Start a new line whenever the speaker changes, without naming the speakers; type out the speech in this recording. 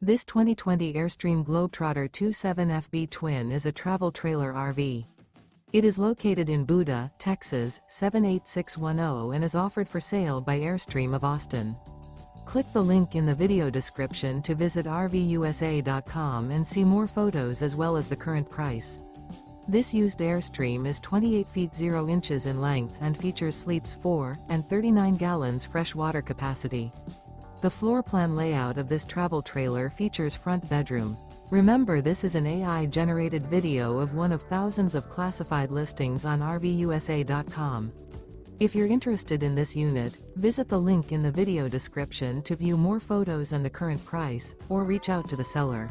This 2020 Airstream Globetrotter 27FB Twin is a travel trailer RV. It is located in Buda, Texas, 78610 and is offered for sale by Airstream of Austin. Click the link in the video description to visit RVUSA.com and see more photos as well as the current price. This used Airstream is 28 feet 0 inches in length and features sleeps 4 and 39 gallons fresh water capacity. The floor plan layout of this travel trailer features front bedroom. Remember, this is an AI-generated video of one of thousands of classified listings on RVUSA.com. If you're interested in this unit, visit the link in the video description to view more photos and the current price, or reach out to the seller.